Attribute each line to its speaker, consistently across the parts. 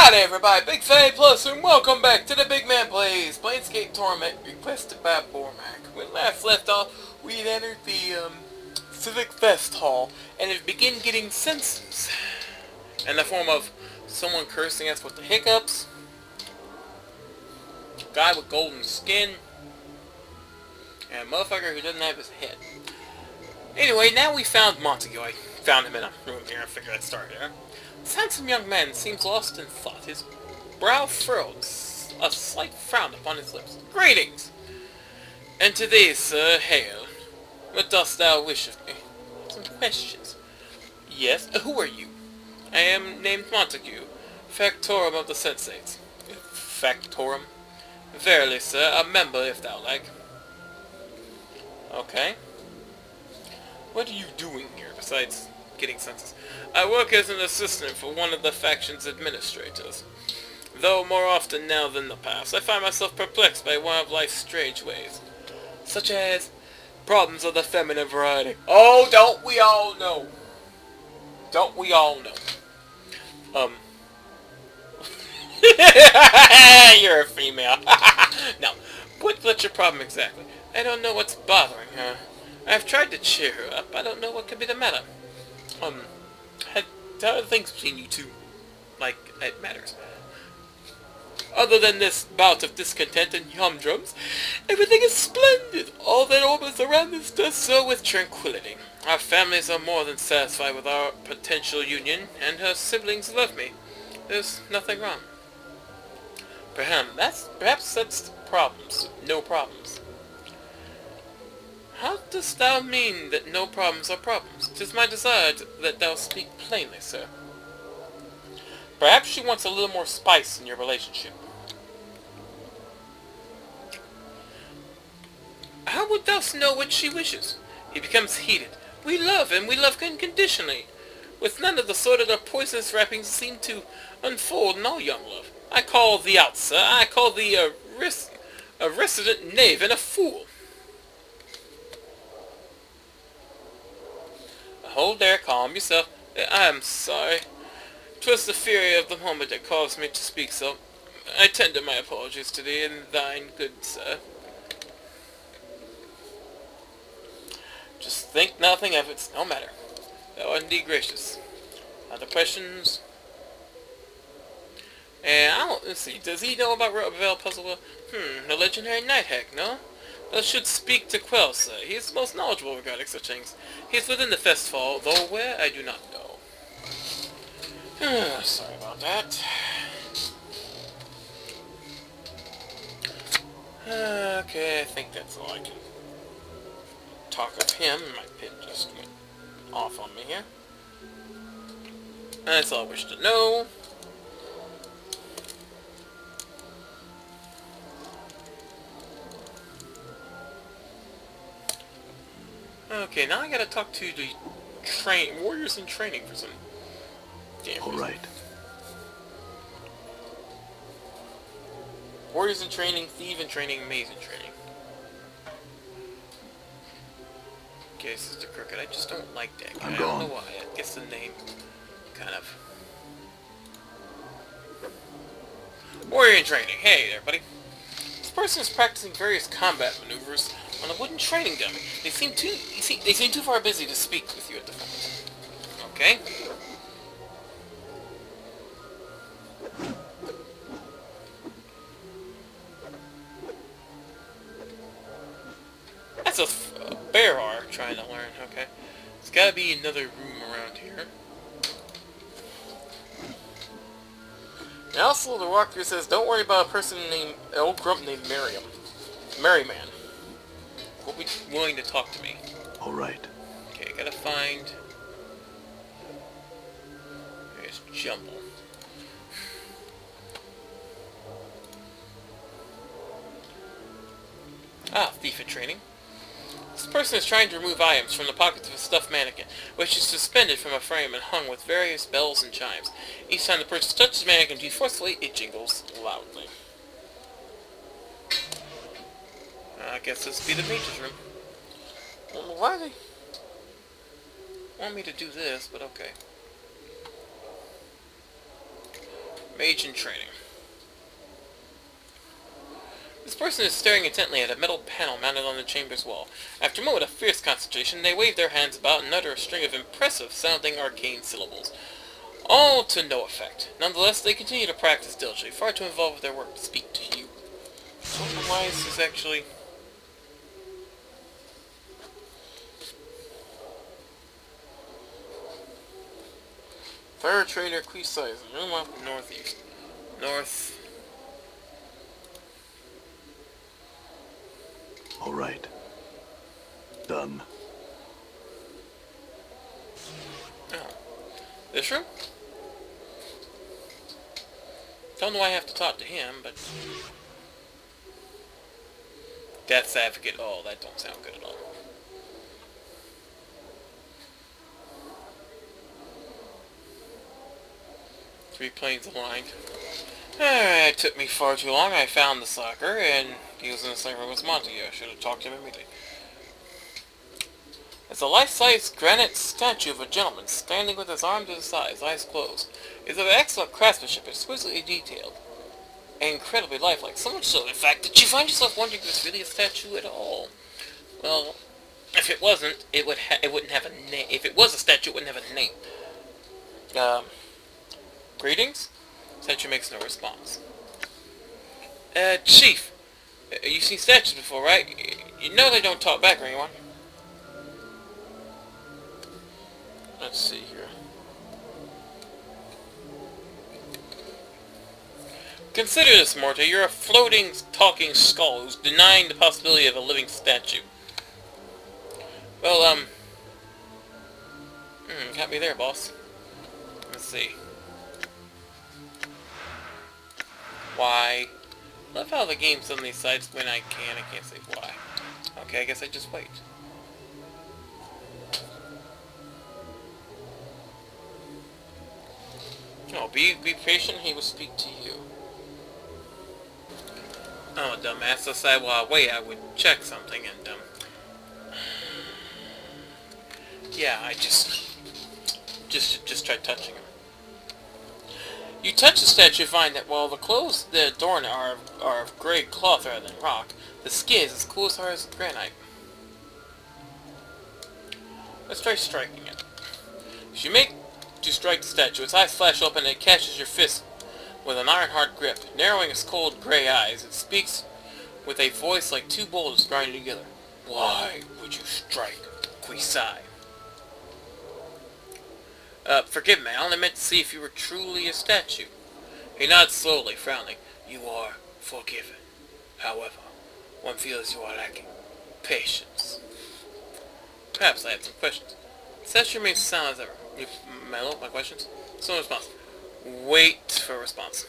Speaker 1: Howdy everybody, Big Faye Plus, and welcome back to the BygMan Plays Planescape Torment, requested by Bormac. When last left off, we had entered the Civic Fest Hall, and it began getting senses. In the form of someone cursing us with the hiccups, a guy with golden skin, and a motherfucker who doesn't have his head. Anyway, now we found Montague. I found him in a room here, I figured I'd start there. This handsome young man seems lost in thought, his brow furrowed, a slight frown upon his lips. Greetings! And to thee, sir, hail. What dost thou wish of me? Some questions. Yes, who are you? I am named Montague, Factorum of the Sensates. Factorum? Verily, sir, a member if thou like. Okay. What are you doing here, besides getting senses? I work as an assistant for one of the faction's administrators. Though more often now than the past, I find myself perplexed by one of life's strange ways. Such as problems of the feminine variety. Oh, don't we all know? Don't we all know? You're a female. No. What's your problem exactly? I don't know what's bothering her. I've tried to cheer her up. I don't know what could be the matter. How are things between you two? Like, it matters. Other than this bout of discontent and humdrums, everything is splendid. All that orbits around us does so with tranquility. Our families are more than satisfied with our potential union, and her siblings love me. There's nothing wrong. Perhaps that's problems. No problems. How dost thou mean that no problems are problems? 'Tis my desire that thou speak plainly, sir. Perhaps she wants a little more spice in your relationship. How would thou know what she wishes? He becomes heated. We love, and we love unconditionally, with none of the sordid or poisonous wrappings that seem to unfold in all young love. I call thee out, sir. I call thee a resident knave and a fool. Hold there, calm yourself. I am sorry. 'Twas the fury of the moment that caused me to speak so. I tender my apologies to thee and thine, good sir. Just think nothing of it, no matter. Thou art indeed gracious. Other questions? And let's see, does he know about Ravel Puzzle? The legendary night hack, no? Thou should speak to Quell, sir. He is most knowledgeable regarding such things. He is within the festival, though where I do not know. Sorry about that. Okay, I think that's all I can talk of him. My pin just went off on me here. That's all I wish to know. Okay, now I gotta talk to the warriors in training for some damn reason.
Speaker 2: Alright.
Speaker 1: Warriors in training, thief in training, mage in training. Okay, this is the crooked. I just don't like that guy. I don't know why. I guess the name kind of... Warrior in training. Hey there, buddy. This person is practicing various combat maneuvers on a wooden training dummy. They seem too far busy to speak with you at the moment. Okay. That's a bear are trying to learn. Okay. There's got to be another room around here. And also, the walkthrough says, don't worry about a person named old grump named Merryman. Will be willing to talk to me.
Speaker 2: Alright.
Speaker 1: Okay, gotta find... There's Jumble. Thief in training. This person is trying to remove items from the pockets of a stuffed mannequin, which is suspended from a frame and hung with various bells and chimes. Each time the person touches the mannequin too forcefully, it jingles loudly. I guess this will be the mage's room. Well, why do they want me to do this, but okay. Mage-In-Training. This person is staring intently at a metal panel mounted on the chamber's wall. After a moment of fierce concentration, they wave their hands about and utter a string of impressive-sounding arcane syllables. All to no effect. Nonetheless, they continue to practice diligently, far too involved with their work to speak to you. I don't know why this is actually... Fire Trader Quisai is a room off northeast. North...
Speaker 2: All right. Done.
Speaker 1: Oh. This room? Don't know why I have to talk to him, but... Death's Advocate. Oh, that don't sound good at all. 3 planes aligned. Alright, it took me far too long. I found the sucker, and he was in the same room as Montague. I should have talked to him immediately. It's a life-size granite statue of a gentleman, standing with his arms to his side, his eyes closed. It's of excellent craftsmanship, exquisitely detailed, and incredibly lifelike. So much so, in fact, that you find yourself wondering if it's really a statue at all. Well, if it wasn't, it wouldn't have a name. If it was a statue, it wouldn't have a name. Greetings? Statue makes no response. Chief, you've seen statues before, right? You know they don't talk back or anyone. Let's see here. Consider this, Morte. You're a floating, talking skull who's denying the possibility of a living statue. Well, got me there, boss. Let's see. Why? Love how the game suddenly decides when I can't say why. Okay, I guess I just wait. Oh, be patient, he will speak to you. Oh, dumbass, decided while I wait I would check something, and, yeah, I just tried touching him. You touch the statue, you find that while the clothes that adorn it are of gray cloth rather than rock, the skin is as cool as hard as granite. Let's try striking it. As you make to strike the statue, its eyes flash open and it catches your fist with an iron-hard grip. Narrowing its cold gray eyes, it speaks with a voice like 2 boulders grinding together. Why would you strike Quisai? Forgive me, I only meant to see if you were truly a statue. He nods slowly, frowning. You are forgiven. However, one feels you are lacking patience. Perhaps I have some questions. The statue remains silent as ever. My questions? Still no response. Wait for a response.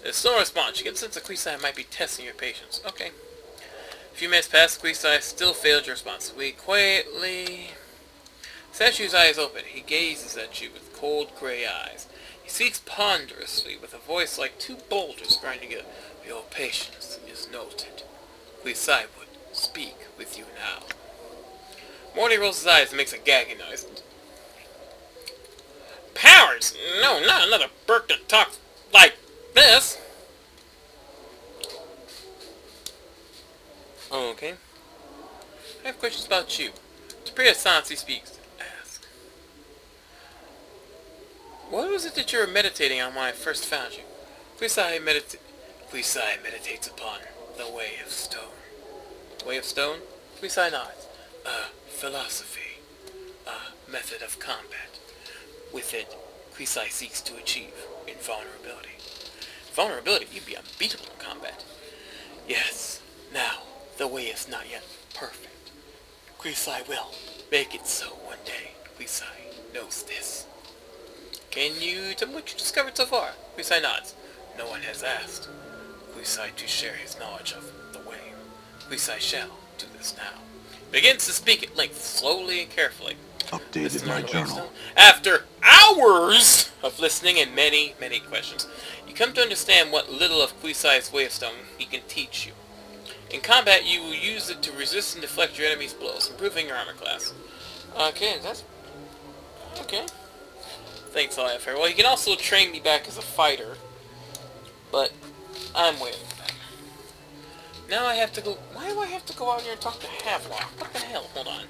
Speaker 1: There's still no response. You get the sense that Quisai might be testing your patience. Okay. A few minutes pass, Quisai still failed your response. We quietly... Statue's eyes open. He gazes at you with cold gray eyes. He speaks ponderously with a voice like 2 boulders grinding together. Your patience is noted. Quisai would speak with you now. Morty rolls his eyes and makes a gagging noise. Powers! No, not another Burke that talks like this! Oh, okay. I have questions about you. To break a silence, he speaks. Ask. What was it that you were meditating on when I first found you? Quisai meditates upon the Way of Stone. Way of Stone? Quisai nods. Philosophy. A method of combat. With it, Quisai seeks to achieve invulnerability. Vulnerability? You'd be unbeatable in combat. Yes. Now, the way is not yet perfect. Quisai will make it so one day. Quisai knows this. Can you tell me what you discovered so far? Quisai nods. No one has asked Quisai to share his knowledge of the way. Quisai shall do this now. Begins to speak at length, slowly and carefully.
Speaker 2: Updated my journal.
Speaker 1: After hours of listening and many, many questions, you come to understand what little of Quisai's Way of Stone he can teach you. In combat, you will use it to resist and deflect your enemy's blows, improving your armor class. Okay, that's... okay. Thanks, all I have here. Well, you can also train me back as a fighter. But I'm waiting for that. Now I have to go... Why do I have to go out here and talk to Havelock? What the hell? Hold on.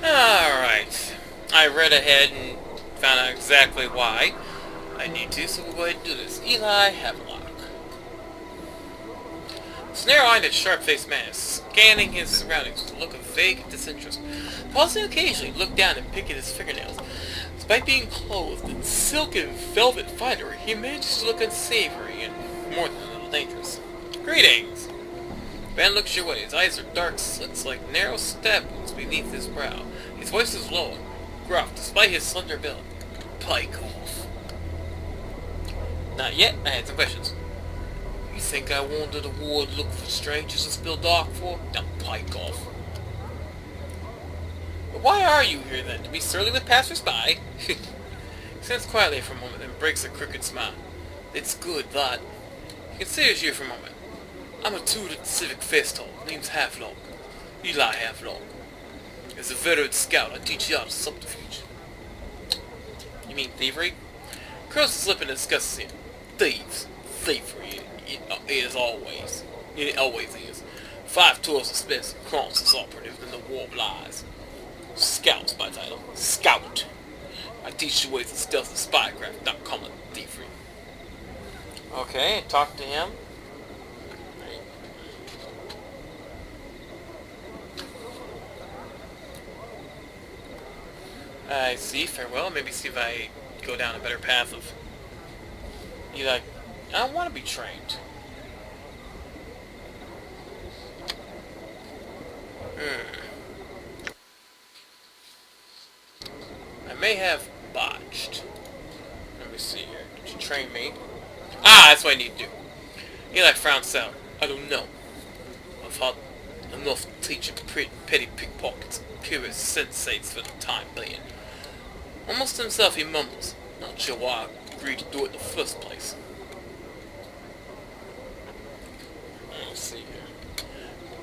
Speaker 1: Alright. I read ahead and found out exactly why I need to, so we'll go ahead and do this. Eli Havelock. This narrow-eyed and sharp-faced man is scanning his surroundings with a look of vague disinterest, pausing occasionally to look down and pick at his fingernails. Despite being clothed in silk and velvet finery, he manages to look unsavory and more than a little dangerous. Greetings! The man looks your way. His eyes are dark slits like narrow stab wounds beneath his brow. His voice is low and gruff, despite his slender build. Pike off. Not yet. I had some questions. You think I wandered the ward look for strangers to spill dark for? Now pike off. But why are you here then? To be surly with passers-by? He stands quietly for a moment, then breaks a crooked smile. It's good, that. He considers you for a moment. I'm a tutor at the Civic Festival. Name's Havelock. Eli Havelock. As a veteran scout, I teach you how to subterfuge. You mean thievery? Curls his lip and discusses him. Thieves. Thievery. It is always. It always is. 5 tools of space and crowns is operative in the war of lies. Scout's my title. Scout. I teach you ways of stealth and spycraft, not common thievery. Okay, talk to him. I see, farewell. Maybe see if I go down a better path of... Eli, I don't want to be trained. I may have botched. Let me see here. Did you train me? Ah, that's what I need to do. Eli frowned sour. I don't know. I've had enough teaching petty pickpockets and purist sensates for the time being. Almost to himself he mumbles. Not sure why I agreed to do it in the first place. Let's see here.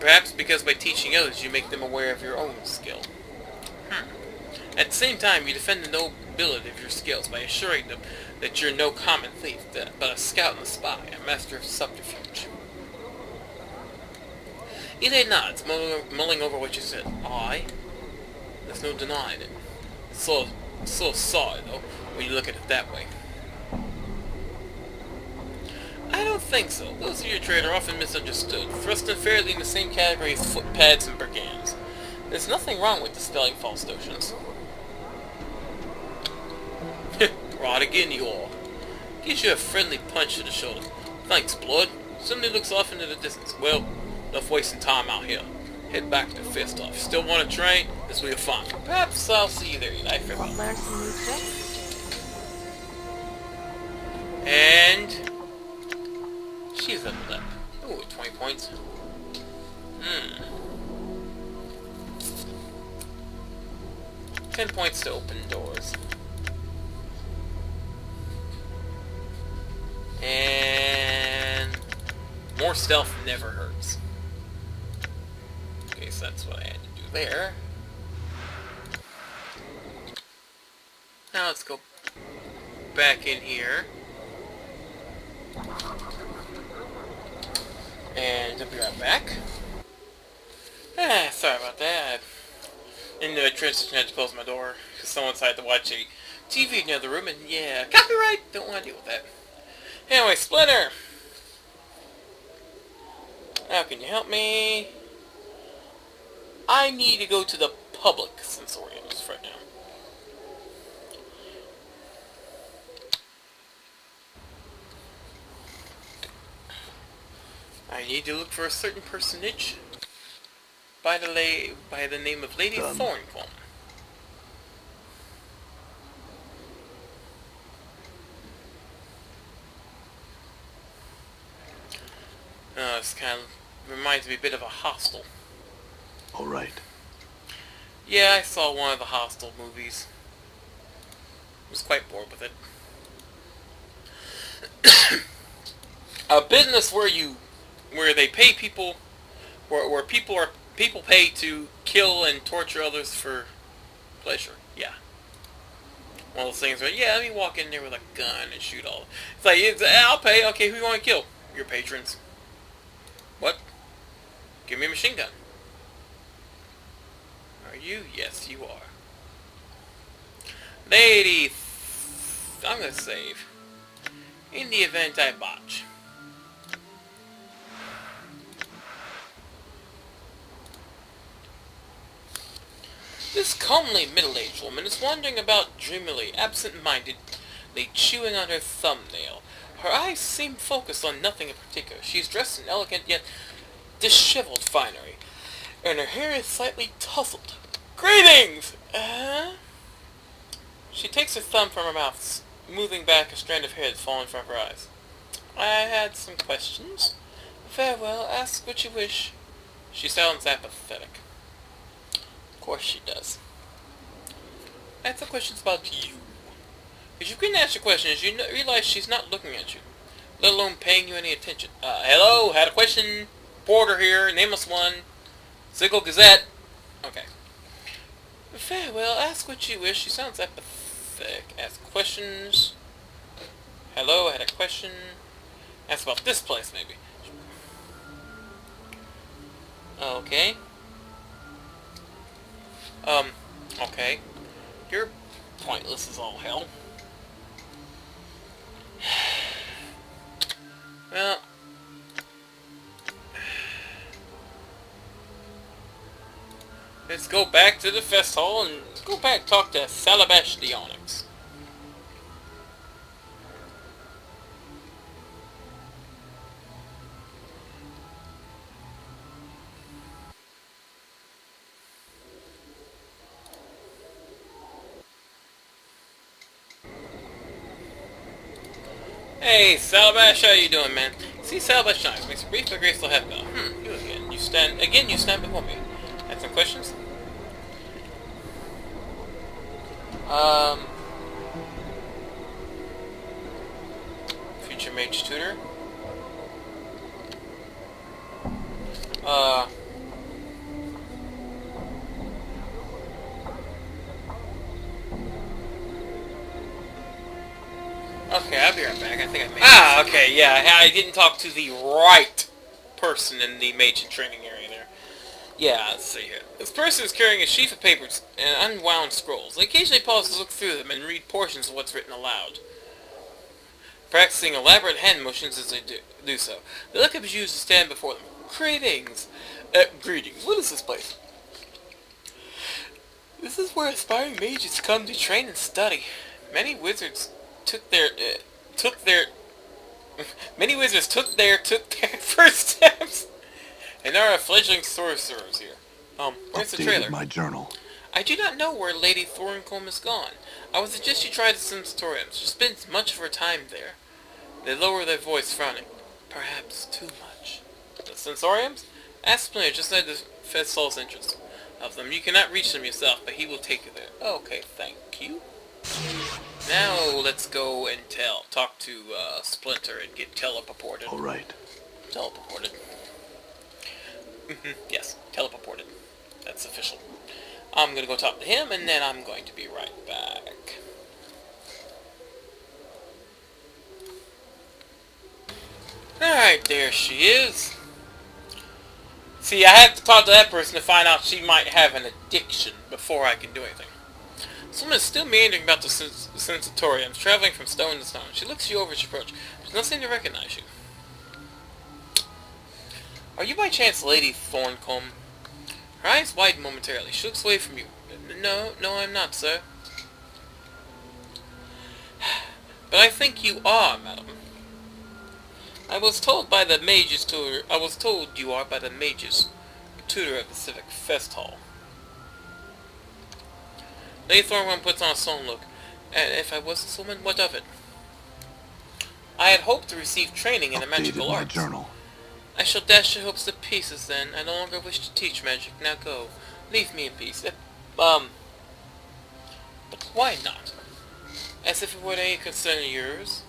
Speaker 1: Perhaps because by teaching others you make them aware of your own skill. At the same time, you defend the nobility of your skills by assuring them that you're no common thief, but a scout and a spy, a master of subterfuge. Eli nods, mulling over what you said. Aye? There's no denying it. It's so sorry, though, when you look at it that way. I don't think so. Those of your trade are often misunderstood, thrust unfairly in the same category as footpads and brigands. There's nothing wrong with dispelling false notions. Right again, you all. Gives you a friendly punch to the shoulder. Thanks, blood. Somebody looks off into the distance. Well, enough wasting time out here. Head back to Fist Off. Still want to train? This will be fun. Perhaps I'll see you there, Eli. Farewell.
Speaker 3: Learn some new tricks.
Speaker 1: And... she's leveled up. Ooh, 20 points. 10 points to open doors. And... more stealth never hurts. Okay, so that's what I had to do there. Now let's go back in here. And I'll be right back. Sorry about that. In the transition, I had to close my door because someone decided to watch a TV in the other room, and yeah, copyright. Don't want to deal with that. Anyway, Splinter. How can you help me? I need to go to the public sensoriums right now. I need to look for a certain personage by the name of Lady Thorncomb. This kind of reminds me a bit of a Hostel.
Speaker 2: All right.
Speaker 1: Yeah, I saw one of the Hostel movies. Was quite bored with it. A business where they pay people, where people pay to kill and torture others for pleasure. Yeah. One of those things where, yeah, let me walk in there with a gun and shoot all. It's like, I'll pay. Okay, who you want to kill? Your patrons. What? Give me a machine gun. Are you? Yes, you are. Lady, I'm gonna save. In the event I botch. This comely middle-aged woman is wandering about dreamily, absent-mindedly chewing on her thumbnail. Her eyes seem focused on nothing in particular. She is dressed in elegant yet disheveled finery, and her hair is slightly tousled. Greetings! She takes her thumb from her mouth, moving back a strand of hair that fallen from her eyes. I had some questions. Very well, ask what you wish. She sounds apathetic. Of course she does. I have some questions about you. If you couldn't ask your questions, you realize she's not looking at you, let alone paying you any attention. Hello, had a question. Porter here, nameless one. Signal Gazette. Okay. Very well, ask what you wish. She sounds apathetic. Ask questions. Hello, I had a question. Ask about this place, maybe. Okay. Okay. You're pointless as all hell. Well... let's go back to the fest hall and go back and talk to Salabash the Onyx. Hey, Salabash, how you doing, man? See, Salabash Onyx makes a brief but graceful head bow. You again. You stand before me. Have some questions? Future mage tutor? Okay, I'll be right back. I think I made okay, yeah, I didn't talk to the right person in the Mage-In-Training area there. Yeah, let's see here. This person is carrying a sheaf of papers and unwound scrolls. They occasionally pause to look through them and read portions of what's written aloud, practicing elaborate hand motions as they do so. They look up as you to stand before them. Greetings. Greetings. What is this place? This is where aspiring mages come to train and study. Many wizards took their first steps, and there are fledgling sorcerers here. Where's the trailer?
Speaker 2: My journal.
Speaker 1: I do not know where Lady Thorncombe is gone. I would suggest you try the sanatorium. She spends much of her time there. They lower their voice, frowning. Perhaps too much. The sanatoriums? Ask Splinter just outside the festival's entrance. Of them, you cannot reach them yourself, but he will take you there. Okay, thank you. Now let's go and talk to Splinter and get teleported.
Speaker 2: All right.
Speaker 1: Teleported. Yes, teleported. That's official. I'm gonna go talk to him, and then I'm going to be right back. Alright, there she is. See, I have to talk to that person to find out she might have an addiction before I can do anything. Someone is still meandering about the sanatorium, traveling from stone to stone. She looks you over as you approach. She does not seem to recognize you. Are you by chance Lady Thorncombe? Her eyes widen momentarily. She looks away from you. No, I'm not, sir. But I think you are, madam. I was told you are by the mage's tutor at the Civic Fest Hall. Lady Thorncombe puts on a sullen look. And if I was this woman, what of it? I had hoped to receive training in the magical arts.
Speaker 2: Journal.
Speaker 1: I shall dash your hopes to pieces then. I no longer wish to teach magic. Now go. Leave me in peace. But why not? As if it were any concern of yours.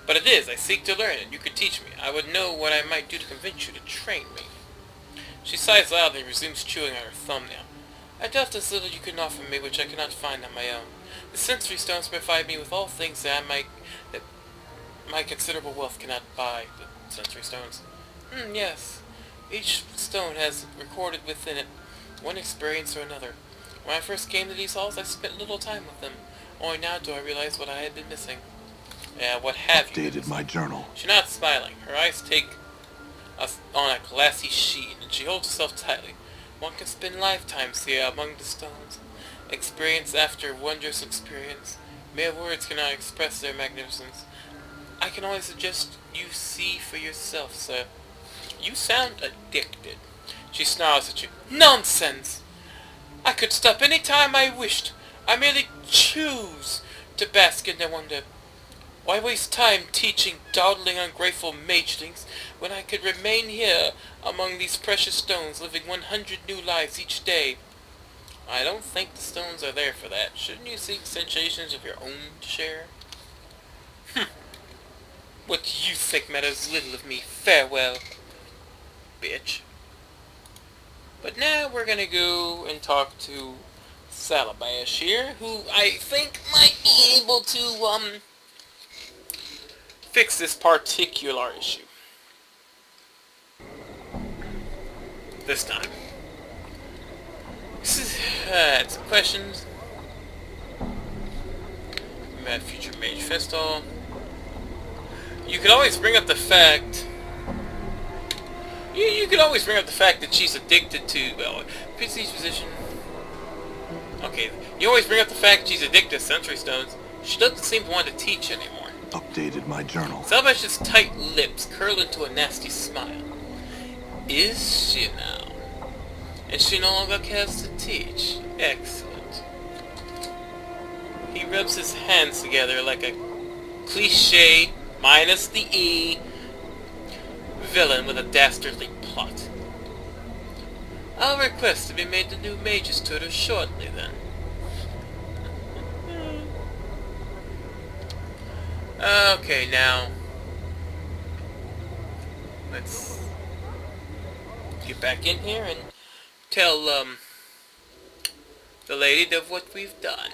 Speaker 1: But it is. I seek to learn it. You could teach me. I would know what I might do to convince you to train me. She sighs loudly and resumes chewing on her thumbnail. I doubt there's little you can offer me which I cannot find on my own. The sensory stones provide me with all things that my considerable wealth cannot buy. The sensory stones. Yes. Each stone has recorded within it one experience or another. When I first came to these halls, I spent little time with them. Only now do I realize what I had been missing. What have you been
Speaker 2: Updated
Speaker 1: missing?
Speaker 2: my journal.
Speaker 1: She's not smiling. Her eyes take us on a glassy sheen, and she holds herself tightly. One can spend lifetimes here among the stones. Experience after wondrous experience. Mere words cannot express their magnificence. I can only suggest you see for yourself, sir. You sound addicted. She snarls at you. Nonsense! I could stop any time I wished. I merely choose to bask in their wonder. Why waste time teaching dawdling, ungrateful magelings when I could remain here among these precious stones, living 100 new lives each day? I don't think the stones are there for that. Shouldn't you seek sensations of your own to share? What do you think matters little of me? Farewell, bitch. But now we're gonna go and talk to Salabash here, who I think might be able to, fix this particular issue. This time. Had some questions. Mad Future Mage Festal. You could always bring up the fact... You could always bring up the fact that she's addicted to... Well, Pixie's position... Okay, you always bring up the fact she's addicted to sensory stones. She doesn't seem to want to teach anymore.
Speaker 2: Updated my journal.
Speaker 1: Salvash's tight lips curl into a nasty smile. Is she now? And she no longer cares to teach. Excellent. He rubs his hands together like a cliché, minus the E, villain with a dastardly plot. I'll request to be made the new mage's tutor shortly, then. Okay, now let's get back in here and tell the lady of what we've done.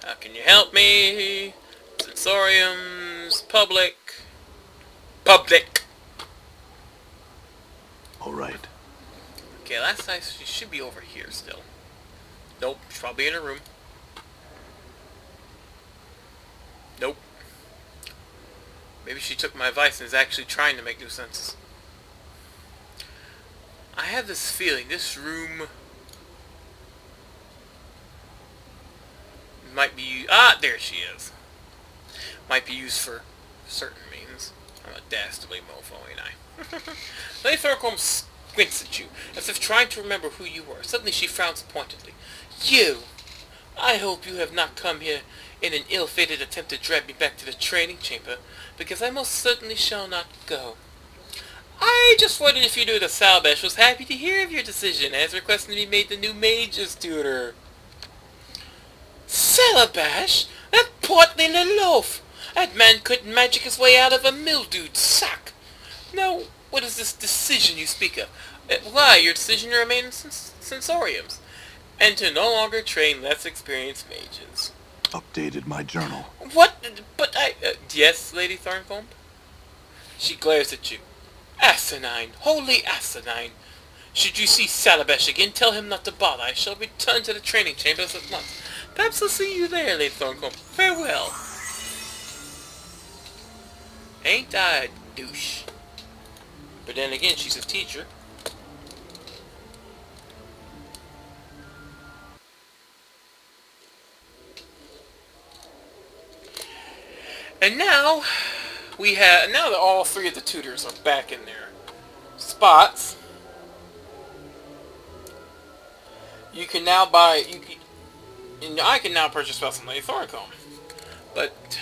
Speaker 1: How can you help me? Sensoriums, public.
Speaker 2: All right.
Speaker 1: Okay, last night she should be over here still. Nope, she's probably in her room. Nope. Maybe she took my advice and is actually trying to make new senses. I have this feeling this room might be... Ah, there she is. Might be used for certain means. I'm a dastardly mofo, ain't I? Lady Thorcombe squints at you, as if trying to remember who you were. Suddenly she frowns pointedly. You! I hope you have not come here in an ill-fated attempt to drag me back to the training chamber, because I most certainly shall not go. I just wondered if you knew that Salabash was happy to hear of your decision, as requesting to be made the new mage's tutor. Salabash? That portly little loaf! That man couldn't magic his way out of a mildewed sack. Now, what is this decision you speak of? Why, your decision to remain in sensoriums, and to no longer train less experienced mages.
Speaker 2: Updated my journal.
Speaker 1: What? But I... yes, Lady Thorncombe? She glares at you. Asinine. Wholly asinine. Should you see Salabash again, tell him not to bother. I shall return to the training chambers at once. Perhaps I'll see you there, Lady Thorncombe. Farewell. Ain't I a douche? But then again, she's a teacher. And now, now that all three of the tutors are back in their spots, you can now buy, I can now purchase spells from Lady Thorncombe. But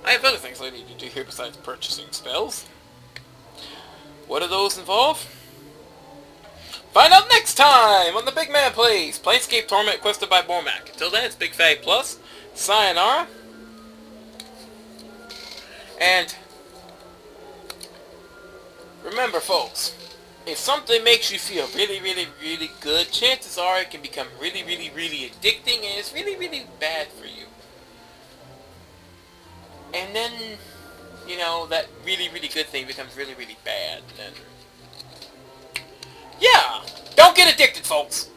Speaker 1: I have other things I need to do here besides purchasing spells. What do those involve? Find out next time on the BygMan Plays Planescape Torment requested by Bormac. Until then, it's Big Fag Plus. Sayonara. And remember, folks, if something makes you feel really, really, really good, chances are it can become really, really, really addicting, and it's really, really bad for you. And then, you know, that really, really good thing becomes really, really bad. And yeah! Don't get addicted, folks!